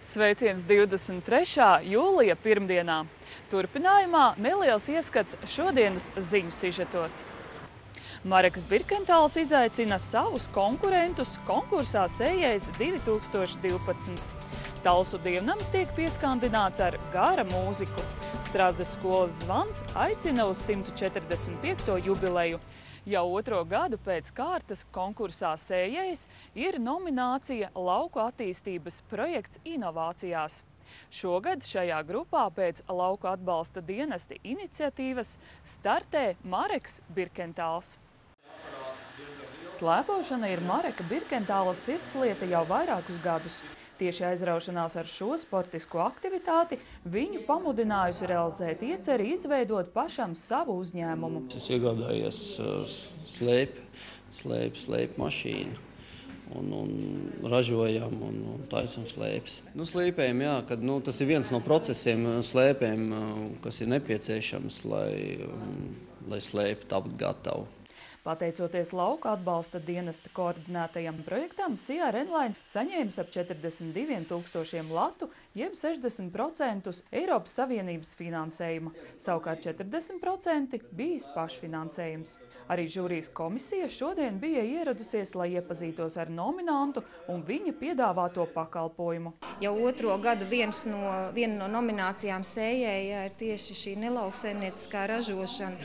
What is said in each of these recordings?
Sveiciens 23. jūlija pirmdienā. Turpinājumā neliels ieskats šodienas ziņu sižetos. Mareks Birkentāls izaicina savus konkurentus konkursā Sējējs 2012. Talsu dievnams tiek pieskandināts ar gara mūziku. Strādes skolas zvans aicina uz 145. jubileju. Jau otro gadu pēc kārtas konkursā Sējējs ir nominācija Lauku attīstības projekts inovācijās. Šogad šajā grupā pēc Lauku atbalsta dienesta iniciatīvas startē Mareks Birkentāls. Slēpošana ir Mareka Birkentāla sirdslieta jau vairākus gadus. Tieši aizraušanās ar šo sportisko aktivitāti viņu pamudinājusi realizēt ieceri izveidot pašam savu uzņēmumu. Es iegādājies slēpju mašīnu un ražojam un taisam slēpes. Slēpējiem, jā, kad, tas ir viens no procesiem slēpēm, kas ir nepieciešams, lai slēpi taptu gatavu. Pateicoties Lauka atbalsta dienesta koordinētajam projektam, Sija Renlains saņēmis ap 42 000 latu, jeb 60% Eiropas Savienības finansējuma. Savukārt 40% bijis pašfinansējums. Arī žūrijas komisija šodien bija ieradusies, lai iepazītos ar nominantu un viņa piedāvāto pakalpojumu. Jau otro gadu viena no nominācijām Sējējā ir tieši šī nelauksaimnieciskā ražošana.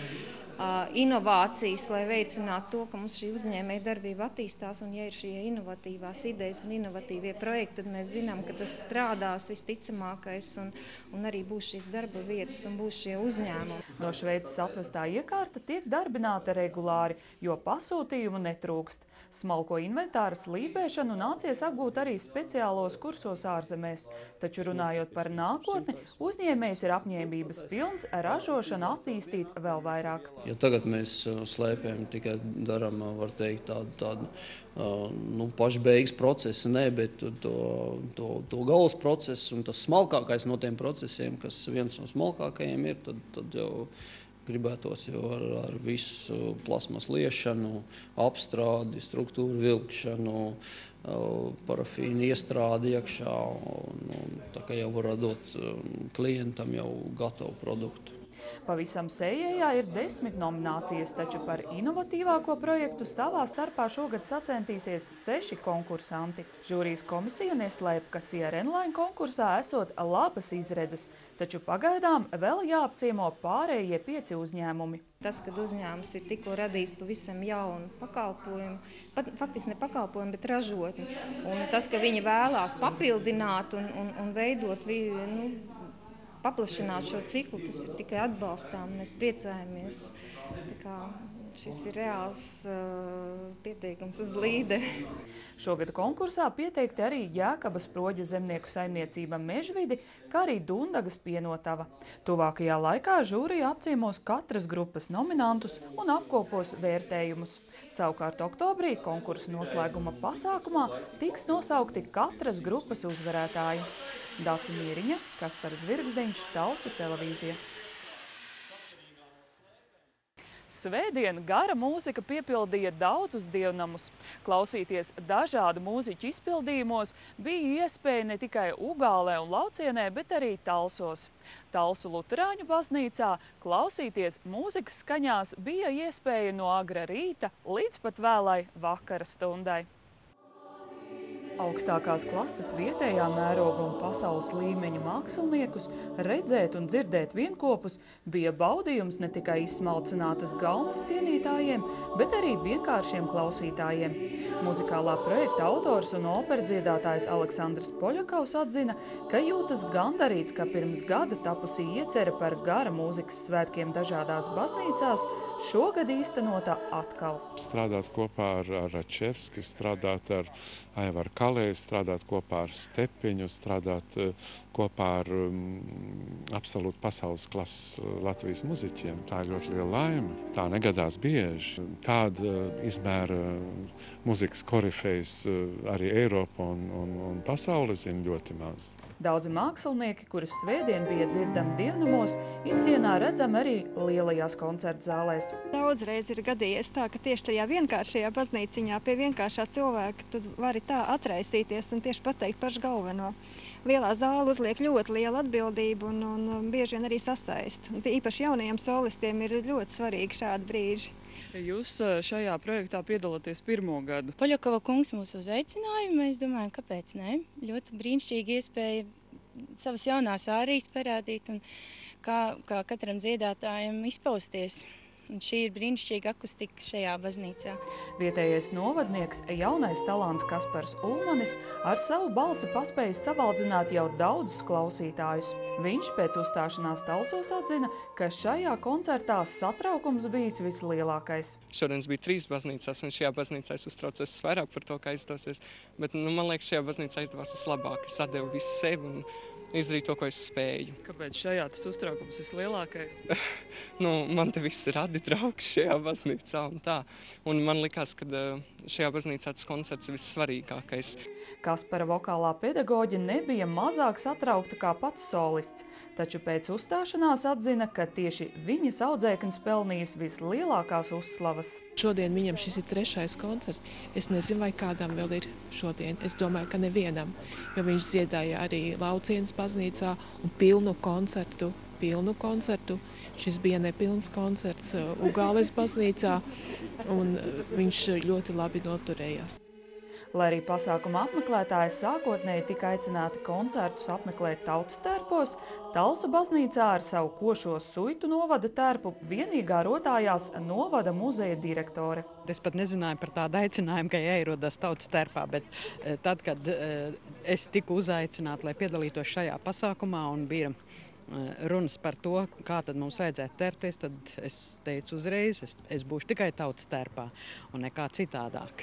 Inovācijas, lai veicinātu to, ka mums šī uzņēmēja darbība attīstās, un ja ir šie inovatīvās idejas un inovatīvie projekti, tad mēs zinām, ka tas strādās visticamākais un arī būs šīs darba vietas un būs šie uzņēmumi. No Šveices atvestā iekārta tiek darbināta regulāri, jo pasūtījumu netrūkst. Smalko inventāra slīpēšanu nācies apgūt arī speciālos kursos ārzemēs. Taču runājot par nākotni, uzņēmējs ir apņēmības pilns ražošanu attīstīt vēl vairāk. Ja tagad mēs slēpējam tikai darām, var teikt, tādu pašbeigas procesu, bet to galas procesu un tas smalkākais no tiem procesiem, kas viens no smalkākajiem ir, tad jau gribētos jau ar visu plasmas liešanu, apstrādi, struktūru vilkšanu, parafīnu iestrādi iekšā, un tā kā jau var dot klientam jau gatavu produktu. Pavisam Sējējā ir 10 nominācijas, taču par inovatīvāko projektu savā starpā šogad sacentīsies 6 konkursanti. Žūrijas komisija neslēp, ka Sija Renlains konkursā esot labas izredzes, taču pagaidām vēl jāapciemo pārējie 5 uzņēmumi. Tas, kad uzņēmums ir tikko radījis pavisam jaunu pakalpojumu, faktiski ne pakalpojumu, bet ražotni, un tas, ka viņi vēlās papildināt un veidot paplašināt šo ciklu, tas ir tikai atbalstām. Mēs priecājamies. Šis ir reāls pieteikums uz līderi. Šogad konkursā pieteikti arī Jēkabas Proģa zemnieku saimniecība Mežvidi, kā arī Dundagas pienotava. Tuvākajā laikā žūrija apciemos katras grupas nominantus un apkopos vērtējumus. Savukārt oktobrī konkursa noslēguma pasākumā tiks nosaukti katras grupas uzvarētāji. Dace Mieriņa, Kaspars Zvirgzdiņš, Talsu televīzija. Svētdien gara mūzika piepildīja daudzus dievnamus. Klausīties dažādu mūziķu izpildījumos bija iespēja ne tikai Ugālē un Laucienē, bet arī Talsos. Talsu luterāņu baznīcā klausīties mūzikas skaņās bija iespēja no agra rīta līdz pat vēlai vakara stundai. Augstākās klases vietējā mēroga un pasaules līmeņa māksliniekus redzēt un dzirdēt vienkopus bija baudījums ne tikai izsmalcinātas gaumas cienītājiem, bet arī vienkāršiem klausītājiem. Muzikālā projekta autors un operdziedātājs Aleksandrs Poļakovs atzina, ka jūtas gandarīts, ka pirms gada tapusī iecere par gara mūzikas svētkiem dažādās baznīcās šogad īstenota atkal. Strādāt kopā ar Račevski, strādāt ar Aivaru Kalēju, strādāt kopā ar Stepiņu, strādāt kopā ar absolūti pasaules klases Latvijas muziķiem. Tā ir ļoti liela laime. Tā negadās bieži. Tāda izmēra muzikas korifejs arī Eiropa un pasaule zina ļoti maz. Daudzi mākslinieki, kurus svētdien bija dzirdami dievnamos, ikdienā redzam arī lielajās koncertu zālēs. Daudzreiz ir gadījies tā, ka tieši tajā vienkāršajā baznīciņā pie vienkāršā cilvēka tu vari tā atraisīties un tieši pateikt pašu galveno. Lielā zāle uzliek ļoti lielu atbildību un bieži vien arī sasaist. Un īpaši jaunajiem solistiem ir ļoti svarīgi šādi brīži. Jūs šajā projektā piedalāties pirmo gadu. Poļakova kungs mūs uzaicināja, mēs domājam, kāpēc ne. Ļoti brīnišķīgi iespēja savas jaunās ārijas parādīt un kā katram dziedātājam izpausties. Un šī ir brīnišķīga akustika šajā baznīcā. Vietējais novadnieks, jaunais talants Kaspars Ulmanis, ar savu balsi paspējis savaldzināt jau daudzus klausītājus. Viņš pēc uzstāšanās Talsos atzina, ka šajā koncertā satraukums bijis vislielākais. Šodien bija 3 baznīcās, un šajā baznīcā es uztraucos vairāk par to, kā izdosies. Bet man liekas, šajā baznīcā izdevās vislabāk. Es atdevu visu sevi un izdarīju to, ko es spēju. Kāpēc šajā tas uztraukums vislielākais? Man te visi radi draugs šajā baznīcā un tā. Un man likās, ka šajā baznīcā tas koncerts ir vissvarīgākais. Kaspara vokālā pedagoģe nebija mazāk satraukta kā pats solists, taču pēc uzstāšanās atzina, ka tieši viņas audzēknis pelnījis vislielākās uzslavas. Šodien viņam šis ir 3. koncerts. Es nezinu, vai kādam vēl ir šodien. Es domāju, ka nevienam, jo viņš dziedāja arī Laucienas baznīcā un pilnu koncertu. Šis bija nepilns koncerts Ugāles baznīcā, un viņš ļoti labi noturējās. Lai arī pasākuma apmeklētāji sākotnēji tika aicināti koncertus apmeklēt tautas tērpos, Talsu baznīcā ar savu košo suitu novada tērpu vienīgā rotājās novada muzeja direktore. Es pat nezināju par tādu aicinājumu, ka jāierodas tautas tērpā, bet tad, kad es tiku uzaicināta, lai piedalītos šajā pasākumā un bija runas par to, kā tad mums vajadzētu tērpties, tad es teicu uzreiz, es būšu tikai tautas tērpā un nekā citādāk.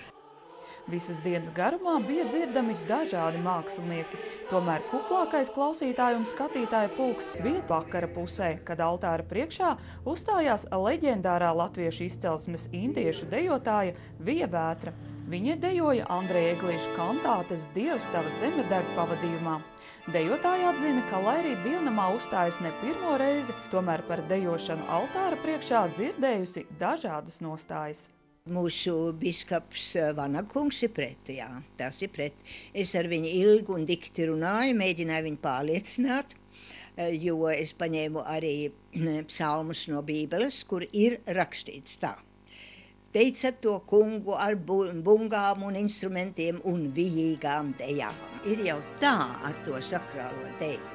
Visas dienas garumā bija dzirdami dažādi mākslinieki, tomēr kuplākais klausītāju un skatītāju pulks bija vakara pusē, kad altāra priekšā uzstājās leģendārā latviešu izcelsmes indiešu dejotāja Vija Vētra. Viņa dejoja Andreja Eglīša kantātes Dievs tava zeme deg pavadījumā. Dejotāja atzina, ka, lai arī dievnamā uzstājas ne pirmo reizi, tomēr par dejošanu altāra priekšā dzirdējusi dažādas nostājas. Mūsu biskaps Vanakungs ir pret, jā, tas ir pret. Es ar viņu ilgi un dikti runāju, mēģināju viņu pārliecināt, jo es paņēmu arī psalmus no Bībeles, kur ir rakstīts tā. Teicat to kungu ar bungām un instrumentiem un vijīgām dejām. Ir jau tā ar to sakrālo deju,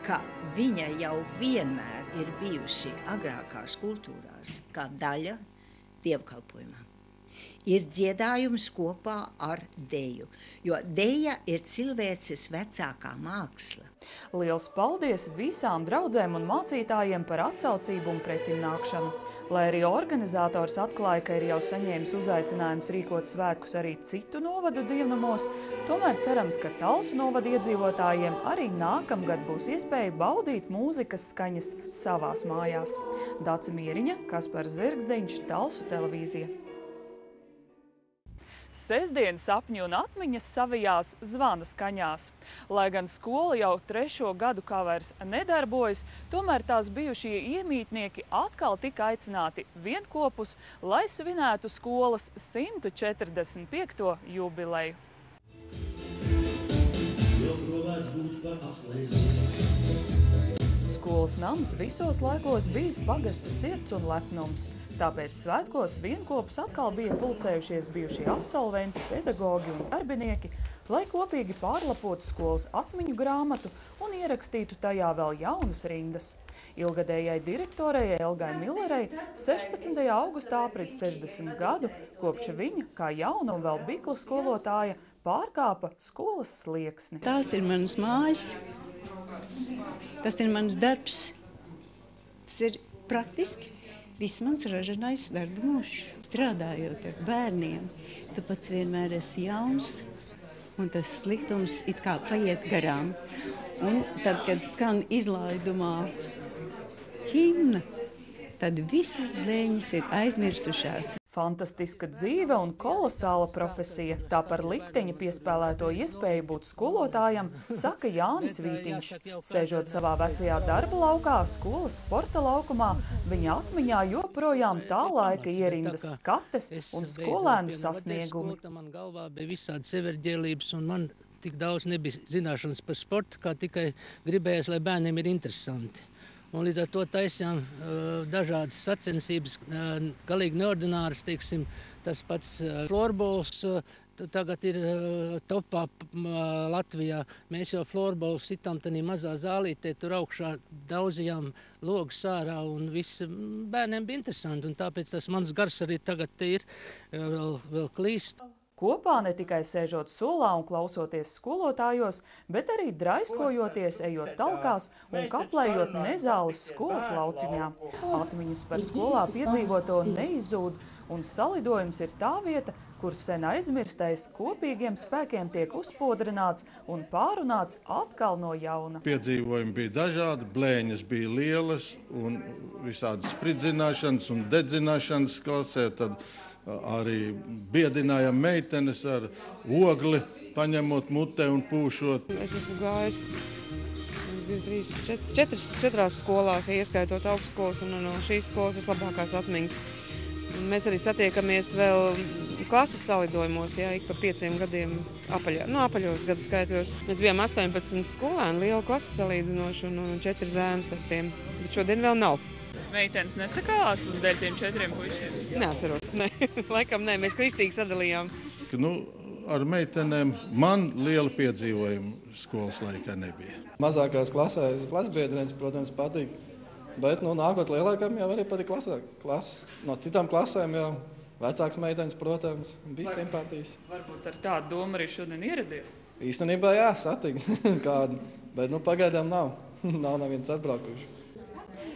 ka viņa jau vienmēr ir bijusi agrākās kultūrās kā daļa dievkalpojumā. Ir dziedājums kopā ar deju, jo deja ir cilvēces vecākā māksla. Liels paldies visām draudzēm un mācītājiem par atsaucību un pretimnākšanu. Lai arī organizators atklāja, ka ir jau saņēmis uzaicinājums rīkot svētkus arī citu novadu dievnamos, tomēr cerams, ka Talsu novada iedzīvotājiem arī nākamgad būs iespēja baudīt mūzikas skaņas savās mājās. Dace Mieriņa, Kaspars Zirgzdiņš, Talsu televīzija. Sestdien sapņi un atmiņas savijās zvana skaņās. Lai gan skola jau 3. gadu kā vairs nedarbojas, tomēr tās bijušie iemītnieki atkal tika aicināti vienkopus, lai svinētu skolas 145. jubileju. Skolas nams visos laikos bijis pagasta sirds un lepnums. Tāpēc svētkos vienkopus atkal bija pulcējušies bijušie absolventi, pedagogi un darbinieki, lai kopīgi pārlapotu skolas atmiņu grāmatu un ierakstītu tajā vēl jaunas rindas. Ilgadējai direktorei Elgai Millerei 16. augustā aprit 60 gadu, kopš viņa, kā jauna un vēl bikla skolotāja, pārkāpa skolas slieksni. Tās ir manas mājas, tas ir mans darbs, tas ir praktiski. Viss mans ražanais darba mūžs. Strādājot ar bērniem, tu pats vienmēr esi jauns, un tas sliktums it kā paiet garām. Un tad, kad skan izlaidumā himna, tad visas blēņas ir aizmirsušās. Fantastiska dzīve un kolosāla profesija. Tā par likteņa piespēlēto iespēju būt skolotājam saka Jānis Vītiņš. Sēžot savā vecajā darba laukā, skolas sporta laukumā, viņa atmiņā joprojām tā laika ierindas skates un skolēnu sasniegumi. Man galvā bija visādi severģēlības un man tik daudz nebija zināšanas par sportu, kā tikai gribējās, lai bērniem ir interesanti. Un līdz ar to taisījām dažādas sacensības, galīgi neordināras, teiksim, tas pats florbols tagad ir topā Latvijā. Mēs jau florbols sitām tanī mazā zālītē, tur augšā daudzījām logus ārā un viss bērniem bija interesanti. Un tāpēc tas mans gars arī tagad te ir vēl klīst. Kopā ne tikai sēžot solā un klausoties skolotājos, bet arī draiskojoties, ejot talkās un kaplējot nezāles skolas lauciņā. Atmiņas par skolā piedzīvoto neizzūd, un salidojums ir tā vieta, kur sen aizmirstais kopīgiem spēkiem tiek uzspodrināts un pārunāts atkal no jauna. Piedzīvojumi bija dažādi, blēņas bija lielas un visādas spridzināšanas un dedzināšanas klasē, tad arī biedinājām meitenes ar ogli, paņemot mutē un pūšot. Es esmu gājis 4 skolās, ieskaitot augstskolas, un no šīs skolas ir labākās atmiņas. Mēs arī satiekamies vēl klases salidojumos, ik pa 5 gadiem apaļos gadu skaitļos. Mēs bijām 18 skolēni, liela klase salīdzinoši un 4 zēnas ar tiem, bet šodien vēl nav. Meitenes nesakās dēļ tiem 4 puišiem? Neatceros, ne. Laikam ne, mēs kristīgi sadalījām. Ar meitenēm man liela piedzīvojuma skolas laikā nebija. Mazākās klasēs klasbiedrenes, protams, patīk, bet nākot lielākam jau arī patīk no citām klasēm jau vecāks meitenes, protams, bija simpātijas. Varbūt ar tādu domu arī šodien ieradies? Īstenībā jā, satikt kādu, bet pagaidām nav neviens atbraukuši.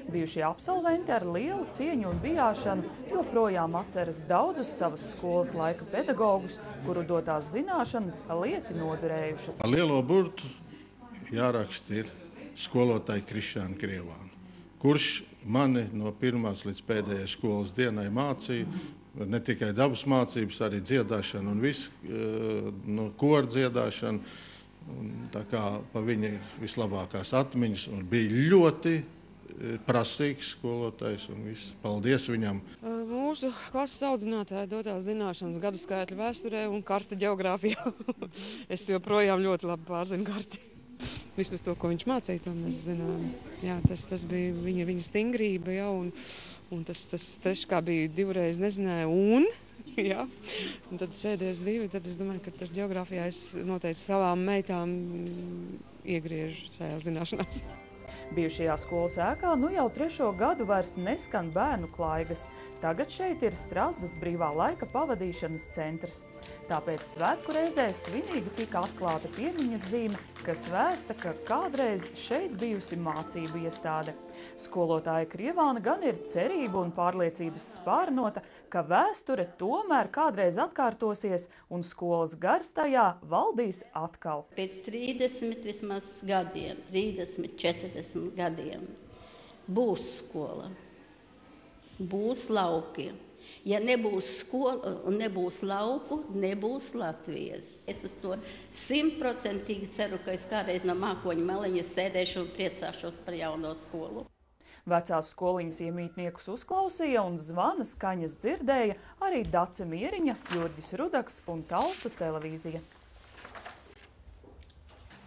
Bijušie absolventi ar lielu cieņu un bijāšanu joprojām atceras daudzus savas skolas laika pedagogus, kuru dotās zināšanas lieti noderējušas. Lielo burtu jāraksta ir skolotāja Krišāna Krievāna, kurš mani no pirmās līdz pēdējai skolas dienai mācīja, ne tikai dabas mācības, arī dziedāšanu un visu, koru dziedāšanu. Tā kā pa viņa ir vislabākās atmiņas un bija ļoti prasīgs skolotājs un viss. Paldies viņam. Mūsu klases audzinātāji dotās zināšanas gadu skaitļu vēsturē un karta ģeogrāfijā. Es joprojām ļoti labi pārzinu karti. Vismaz to, ko viņš mācīja, to mēs zinām. Jā, tas bija viņa stingrība, jā, un tas treškā bija 2 reizes nezināja un, jā. Un tad sēdēs 2, tad es domāju, ka tur ģeogrāfijā es noteikti savām meitām iegriežu šajās zināšanās. Bijušajā skolas ēkā jau 3. gadu vairs neskan bērnu klaigas. Tagad šeit ir Strazdas brīvā laika pavadīšanas centrs. Tāpēc svētku reizē svinīgi tika atklāta piemiņas zīme, kas vēsta, ka kādreiz šeit bijusi mācību iestāde. Skolotāja Krievāna gan ir cerība un pārliecības spārnota, ka vēsture tomēr kādreiz atkārtosies un skolas gars tajā valdīs atkal. Pēc 30 vismaz gadiem, 30, 40 gadiem būs skola, būs lauki. Ja nebūs skola un nebūs lauku, nebūs Latvijas. Es uz to 100% ceru, ka es kādreiz no mākoņa maliņas sēdēšu un priecāšos par jauno skolu. Vecās skoliņas iemītniekus uzklausīja un zvana skaņas dzirdēja arī Dace Mieriņa, Jurģis Rudaks un Talsu televīzija.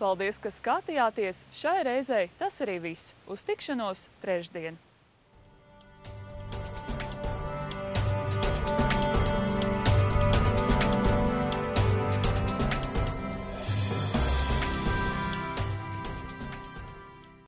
Paldies, ka skatījāties! Šai reizei tas arī viss. Uz tikšanos trešdien!